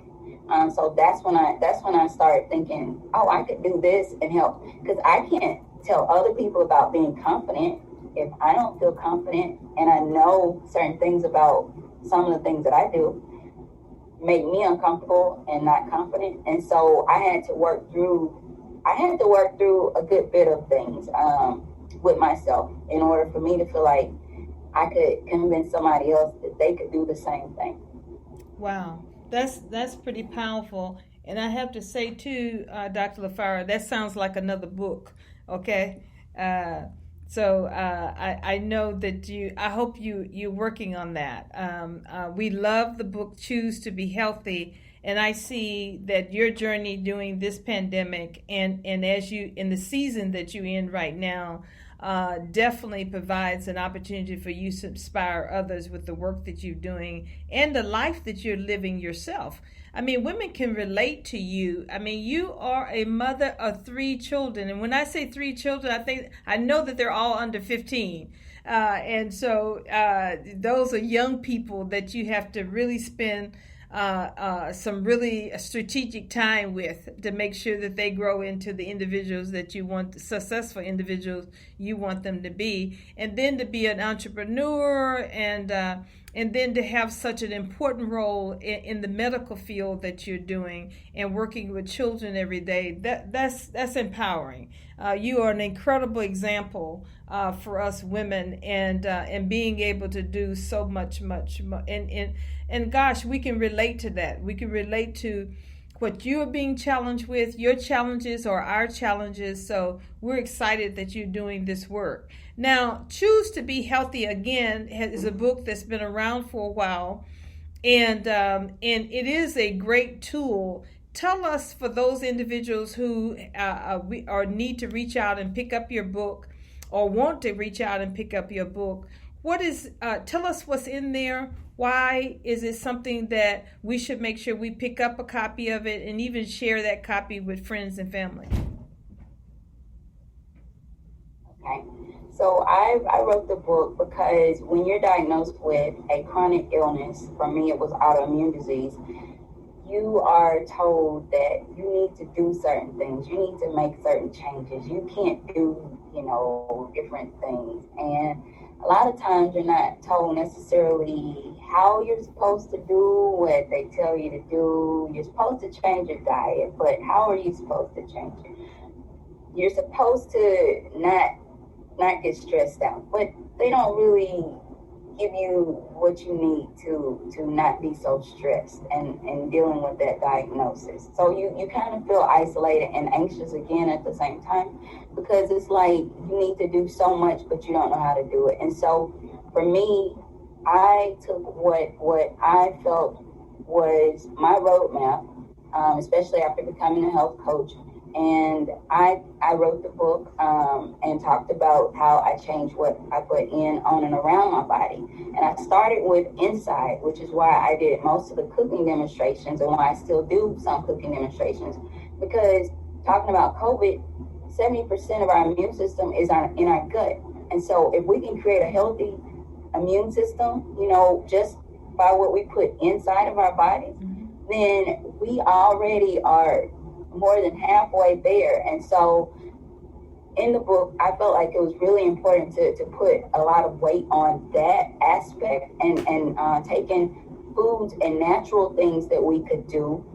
So that's when I started thinking, oh, I could do this and help, because I can't tell other people about being confident if I don't feel confident, and I know certain things about some of the things that I do make me uncomfortable and not confident. And so I had to work through a good bit of things with myself in order for me to feel like I could convince somebody else that they could do the same thing. Wow. That's pretty powerful. And I have to say too, Dr. Lafarra, that sounds like another book. Okay. So I know that I hope you're working on that. We love the book, Choose to Be Healthy. And I see that your journey during this pandemic, and as you, in the season that you're in right now, definitely provides an opportunity for you to inspire others with the work that you're doing and the life that you're living yourself. I mean, women can relate to you. I mean, you are a mother of 3 children. And when I say 3 children, I know that they're all under 15. And so those are young people that you have to really spend some really strategic time with, to make sure that they grow into the individuals that you want, the successful individuals you want them to be, and then to be an entrepreneur, and then to have such an important role in the medical field that you're doing and working with children every day. That's empowering. You are an incredible example for us women, and being able to do so much. And gosh, we can relate to that. We can relate to what you're being challenged with. Your challenges are our challenges. So we're excited that you're doing this work. Now, Choose to Be Healthy Again is a book that's been around for a while, and it is a great tool. Tell us, for those individuals who need to reach out and pick up your book, or want to reach out and pick up your book, tell us what's in there. Why is it something that we should make sure we pick up a copy of it, and even share that copy with friends and family? Okay. So I wrote the book because when you're diagnosed with a chronic illness, for me it was autoimmune disease, you are told that you need to do certain things. You need to make certain changes. You can't do, different things. And a lot of times you're not told necessarily how you're supposed to do what they tell you to do. You're supposed to change your diet, but how are you supposed to change it? You're supposed to not get stressed out, but they don't really give you what you need to not be so stressed and dealing with that diagnosis. So you kind of feel isolated and anxious again at the same time, because it's like you need to do so much, but you don't know how to do it. And so for me, I took what I felt was my roadmap, especially after becoming a health coach. And I wrote the book and talked about how I changed what I put in, on, and around my body. And I started with inside, which is why I did most of the cooking demonstrations, and why I still do some cooking demonstrations. Because talking about COVID, 70% of our immune system is in our gut. And so if we can create a healthy immune system, just by what we put inside of our bodies, then we already are more than halfway there. And so in the book, I felt like it was really important to put a lot of weight on that aspect, and taking foods and natural things that we could do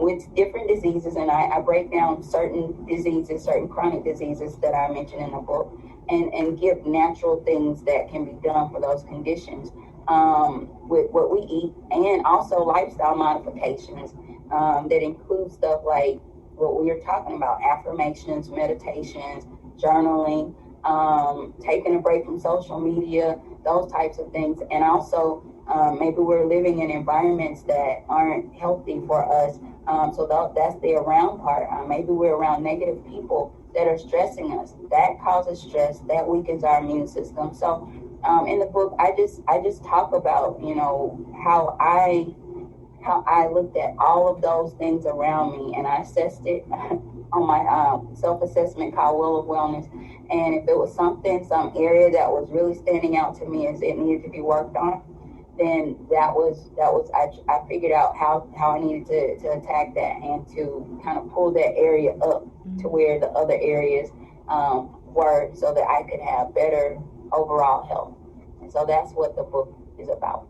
with different diseases. And I break down certain diseases, certain chronic diseases that I mentioned in the book, and give natural things that can be done for those conditions with what we eat, and also lifestyle modifications that include stuff like what we are talking about: affirmations, meditations, journaling, taking a break from social media, those types of things. And also maybe we're living in environments that aren't healthy for us, so that's the around part. Maybe we're around negative people that are stressing us. That causes stress, that weakens our immune system. So in the book, I just talk about how I looked at all of those things around me, and I assessed it on my self-assessment called Wheel of Wellness. And if it was some area that was really standing out to me as it needed to be worked on, then I figured out how I needed to attack that, and to kind of pull that area up to where the other areas were, so that I could have better overall health. And so that's what the book is about.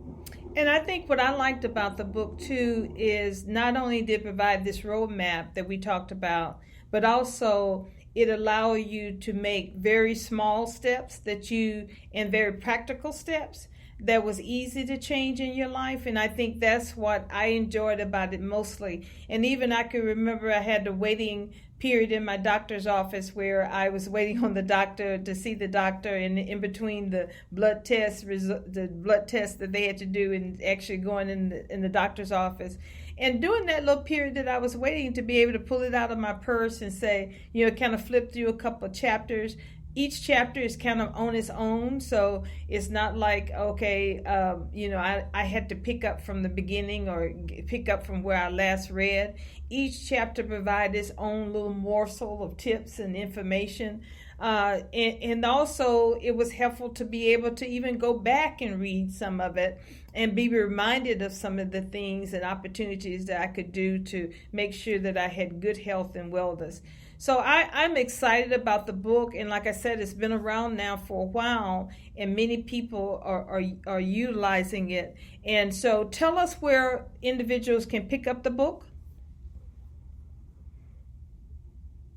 And I think what I liked about the book too is not only did it provide this roadmap that we talked about, but also it allowed you to make very small steps and very practical steps that was easy to change in your life. And I think that's what I enjoyed about it mostly. And even I can remember I had the waiting period in my doctor's office where I was waiting on the doctor to see the doctor, and in between the blood tests that they had to do, and actually going in the doctor's office. And during that little period that I was waiting, to be able to pull it out of my purse and say, kind of flip through a couple of chapters, each chapter is kind of on its own, so it's not like, okay, I had to pick up from the beginning or pick up from where I last read. Each chapter provides its own little morsel of tips and information. And also, it was helpful to be able to even go back and read some of it and be reminded of some of the things and opportunities that I could do to make sure that I had good health and wellness. So I'm excited about the book, and like I said, it's been around now for a while, and many people are utilizing it. And so tell us where individuals can pick up the book.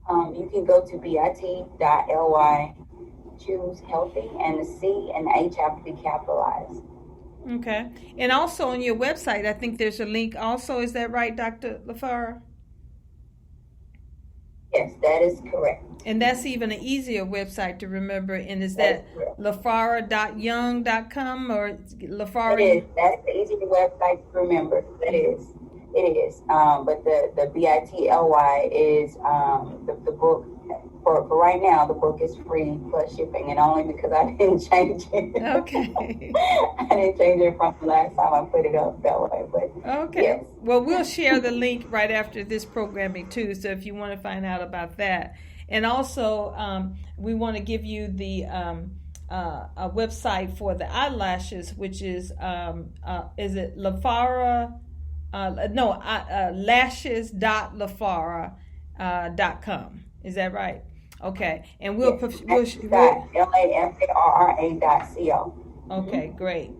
You can go to bit.ly, choose healthy, and the C and the H have to be capitalized. Okay. And also on your website, I think there's a link also. Is that right, Dr. Lafarra? Yes, that is correct. And that's even an easier website to remember. And is that lafarra.young.com or Lafarra? It is. That's the easier website to remember. It is. But the BITLY is the book. For right now, the book is free plus shipping, and only because I didn't change it. Okay. I didn't change it from the last time I put it up that way. But okay. Yes. Well, we'll share the link right after this programming too. So if you want to find out about that, and also we want to give you the a website for the eyelashes, which is it Lafarra? lashes.lafarra.com. Is that right? Okay, and we'll LAFARRA.co. Okay, great.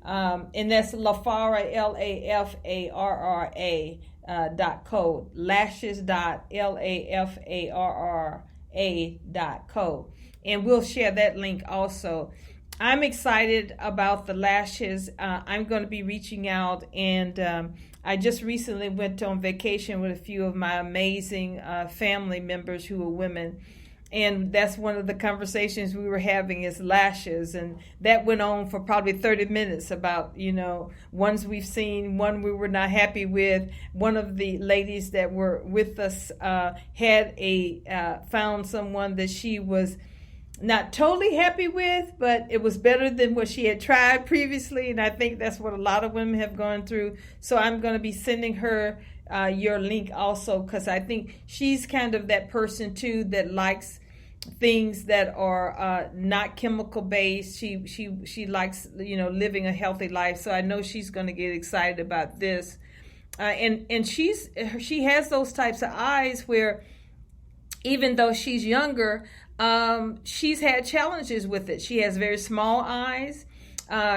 And that's Lafarra, LAFARRA .co, lashes.lafarra.co, and we'll share that link also. I'm excited about the lashes. I'm going to be reaching out, and I just recently went on vacation with a few of my amazing family members who are women, and that's one of the conversations we were having is lashes, and that went on for probably 30 minutes about, ones we've seen, one we were not happy with. One of the ladies that were with us had found someone that she was not totally happy with, but it was better than what she had tried previously, and I think that's what a lot of women have gone through. So I'm going to be sending her your link also, because I think she's kind of that person too that likes things that are not chemical based. She likes living a healthy life, so I know she's going to get excited about this. And she has those types of eyes where even though she's younger, she's had challenges with it. She has very small eyes.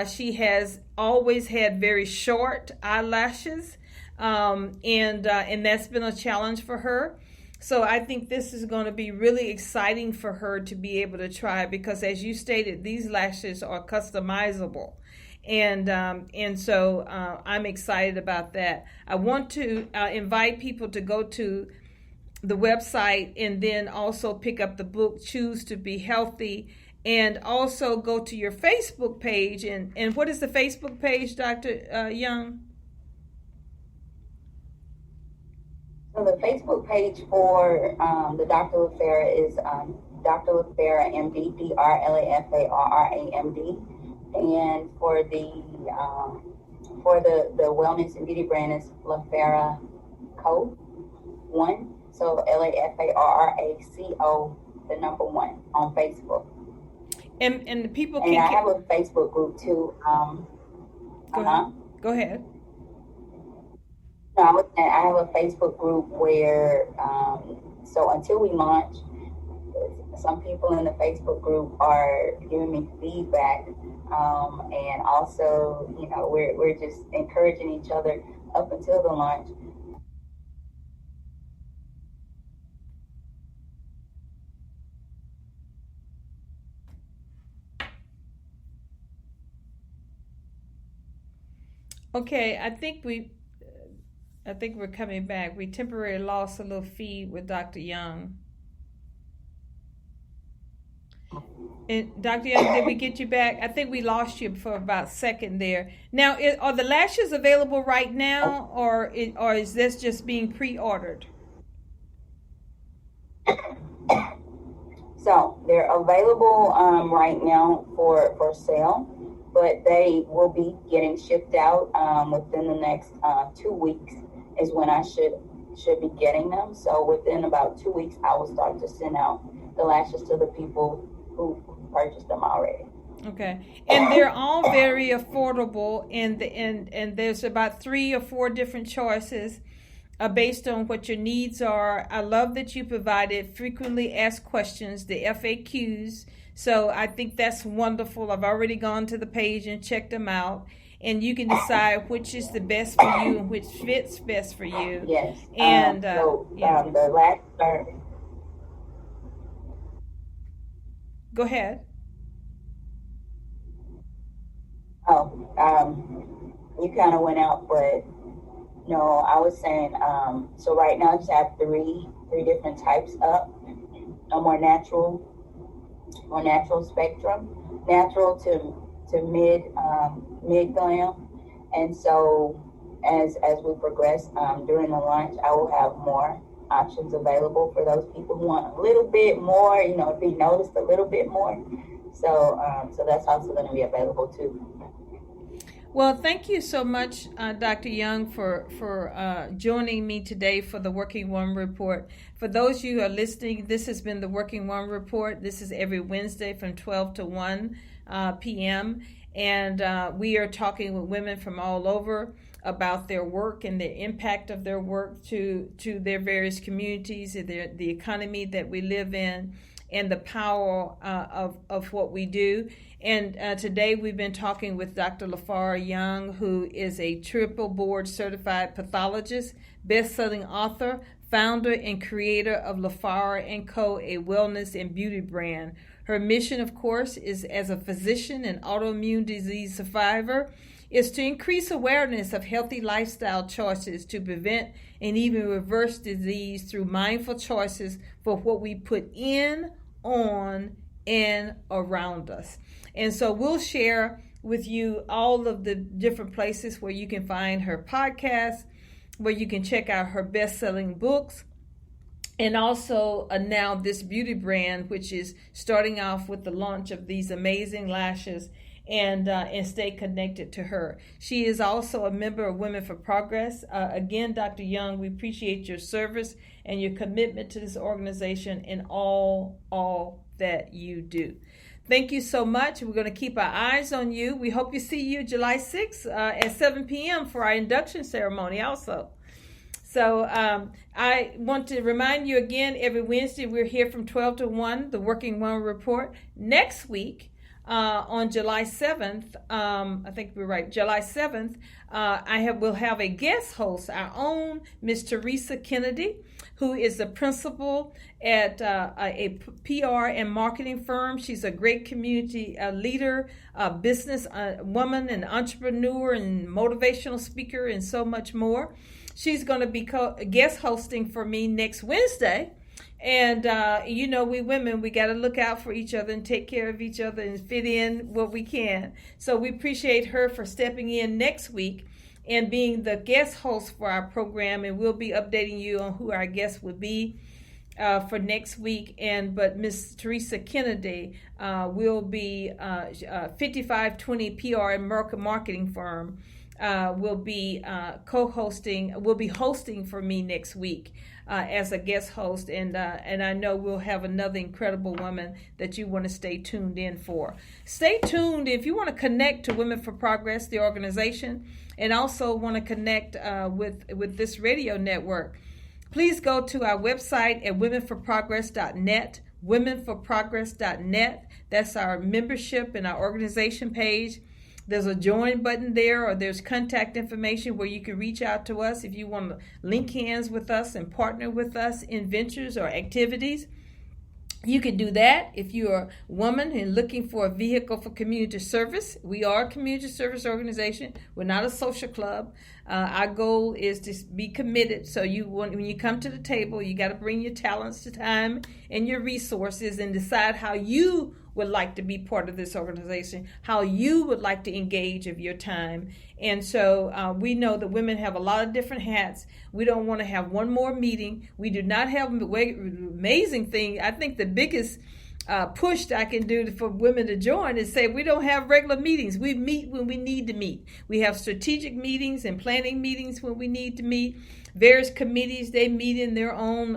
She has always had very short eyelashes, and that's been a challenge for her. So I think this is going to be really exciting for her to be able to try, because as you stated, these lashes are customizable. And so I'm excited about that. I want to invite people to go to the website and then also pick up the book, Choose to Be Healthy, and also go to your Facebook page. And what is the Facebook page, Dr. Young? So the Facebook page for the Dr. Lafarra is Dr. Lafarra MD, DRLAFARRAMD, and for the wellness and beauty brand is Lafarra Co. 1. So LAFARRACO, the number 1 on Facebook. And the people can. And I have a Facebook group too. Go ahead. No, I have a Facebook group where, so until we launch, some people in the Facebook group are giving me feedback, and also, we're just encouraging each other up until the launch. Okay, I think we're coming back. We temporarily lost a little feed with Dr. Young. And Dr. Young, did we get you back? I think we lost you for about a second there. Now, are the lashes available right now, or is this just being pre-ordered? So they're available right now for sale, but they will be getting shipped out within the next 2 weeks is when I should be getting them. So within about 2 weeks, I will start to send out the lashes to the people who purchased them already. Okay, and they're all very affordable, and there's about 3 or 4 different choices based on what your needs are. I love that you provided frequently asked questions, the FAQs. So I think that's wonderful. I've already gone to the page and checked them out, and you can decide which is the best for you and which fits best for you. Yes. And the last part. Go ahead. You kind of went out, but no, I was saying, so right now I just have three different types up. A more natural spectrum, natural to mid glam. And so as we progress during the launch, I will have more options available for those people who want a little bit more, to be noticed a little bit more. So that's also going to be available too. Well, thank you so much, Dr. Young, for joining me today for the Working Woman Report. For those of you who are listening, this has been the Working Woman Report. This is every Wednesday from 12 to 1 p.m. And we are talking with women from all over about their work and the impact of their work to their various communities, the economy that we live in, and the power of what we do. And today we've been talking with Dr. Lafarra Young, who is a triple board certified pathologist, best-selling author, founder and creator of Lafarra & Co., a wellness and beauty brand. Her mission, of course, is as a physician and autoimmune disease survivor, is to increase awareness of healthy lifestyle choices to prevent and even reverse disease through mindful choices for what we put in, on, and around us. And so we'll share with you all of the different places where you can find her podcast, where you can check out her best-selling books, and also now this beauty brand, which is starting off with the launch of these amazing lashes, and stay connected to her. She is also a member of Women for Progress. Again, Dr. Young, we appreciate your service and your commitment to this organization and all that you do. Thank you so much. We're going to keep our eyes on you. We hope to see you July 6th at 7 p.m. for our induction ceremony also. So I want to remind you again, every Wednesday we're here from 12 to 1, the Working Woman Report. Next week, on July 7th, I think we're right, July 7th, we'll have a guest host, our own Miss Teresa Kennedy, who is the principal at a PR and marketing firm. She's a great community leader, business woman, and entrepreneur, and motivational speaker, and so much more. She's going to be guest hosting for me next Wednesday. And, we women, we got to look out for each other and take care of each other and fit in what we can. So we appreciate her for stepping in next week and being the guest host for our program. And we'll be updating you on who our guest will be for next week. But Miss Teresa Kennedy will be 5520 PR and marketing firm. Will be hosting for me next week as a guest host, and I know we'll have another incredible woman that you want to stay tuned in for. Stay tuned if you want to connect to Women for Progress, the organization, and also want to connect with this radio network. Please go to our website at womenforprogress.net, womenforprogress.net. That's our membership and our organization page. There's a join button there, or there's contact information where you can reach out to us if you want to link hands with us and partner with us in ventures or activities. You can do that if you're a woman and looking for a vehicle for community service. We are a community service organization. We're not a social club. Our goal is to be committed. So when you come to the table, you got to bring your talents, to time, and your resources, and decide how you would like to be part of this organization, how you would like to engage of your time. And so we know that women have a lot of different hats. We don't want to have one more meeting. We do not have amazing thing. I think the biggest push that I can do for women to join is say we don't have regular meetings. We meet when we need to meet. We have strategic meetings and planning meetings when we need to meet. Various committees, they meet in their own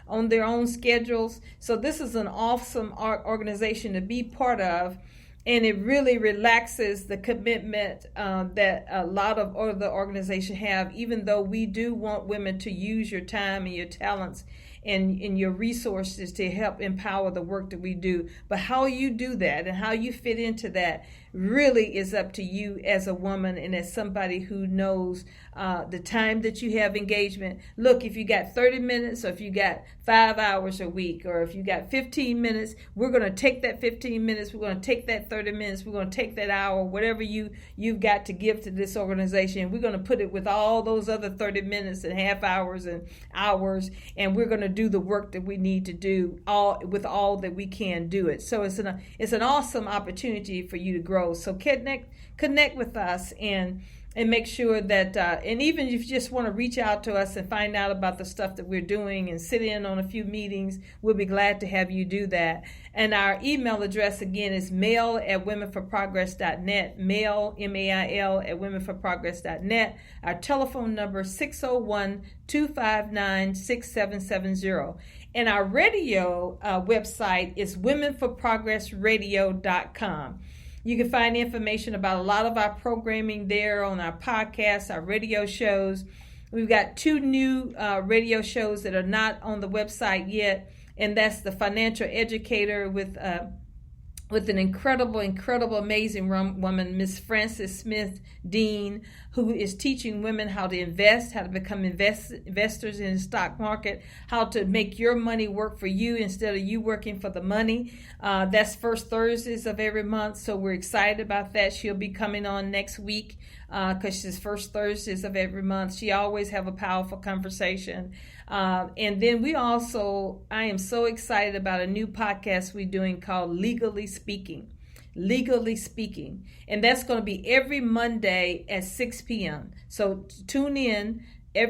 on their own schedules. So this is an awesome organization to be part of. And it really relaxes the commitment that a lot of other organizations have, even though we do want women to use your time and your talents and your resources to help empower the work that we do. But how you do that and how you fit into that really is up to you as a woman and as somebody who knows the time that you have engagement. Look, if you got 30 minutes or if you got 5 hours a week or if you got 15 minutes, we're going to take that 15 minutes, we're going to take that 30 minutes, we're going to take that hour, whatever you've got to give to this organization. We're going to put it with all those other 30 minutes and half hours and and we're going to do the work that we need to do with all that we can do it. So it's an awesome opportunity for you to grow. So connect with us and make sure that, and even if you just want to reach out to us and find out about the stuff that we're doing and sit in on a few meetings, we'll be glad to have you do that. And our email address again is mail@womenforprogress.net, mail, MAIL, at womenforprogress.net. Our telephone number 601-259-6770. And our radio website is womenforprogressradio.com. You can find information about a lot of our programming there on our podcasts, our radio shows. We've got 2 new radio shows that are not on the website yet, and that's The Financial Educator with an incredible, amazing woman, Miss Frances Smith Dean, who is teaching women how to invest, how to become investors in the stock market, how to make your money work for you instead of you working for the money. That's first Thursdays of every month, so we're excited about that. She'll be coming on next week because she's first Thursdays of every month. She always have a powerful conversation. And then I am so excited about a new podcast we're doing called Legally Speaking, and that's going to be every Monday at 6 p.m. So tune in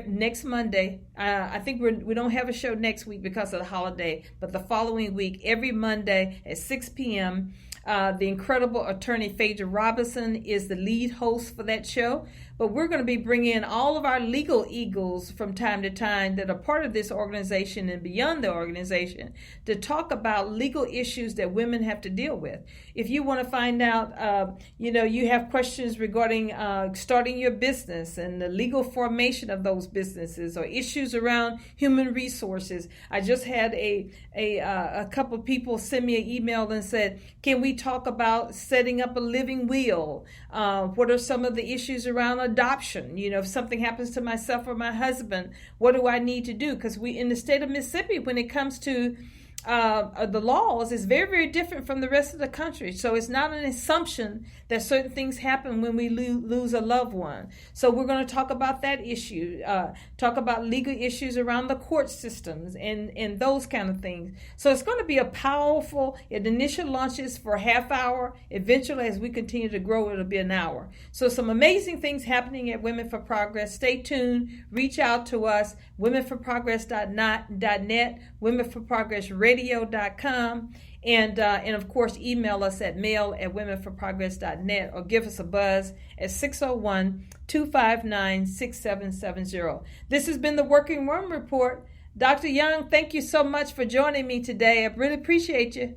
next Monday. I think we don't have a show next week because of the holiday, but the following week, every Monday at 6 p.m. The incredible attorney Phaedra Robinson is the lead host for that show. But we're going to be bringing in all of our legal eagles from time to time that are part of this organization and beyond the organization to talk about legal issues that women have to deal with. If you want to find out, you have questions regarding starting your business and the legal formation of those businesses or issues around human resources. I just had a couple of people send me an email and said, can we talk about setting up a living will? What are some of the issues around adoption? If something happens to myself or my husband, what do I need to do? Because we in the state of Mississippi, when it comes to the laws, is very, very different from the rest of the country. So it's not an assumption that certain things happen when we lose a loved one. So we're going to talk about that issue, talk about legal issues around the court systems and those kind of things. So it's going to be a powerful, it initial launches for a half hour. Eventually, as we continue to grow, it'll be an hour. So some amazing things happening at Women for Progress. Stay tuned. Reach out to us, womenforprogress.net, womenforprogressradio.com, and of course email us at mail@womenforprogress.net or give us a buzz at 601-259-6770. This has been the Working Woman Report. Dr. Young, thank you so much for joining me today. I really appreciate you.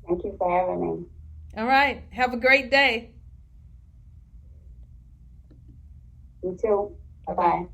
Thank you for having me. All right. Have a great day. You too. Bye-bye.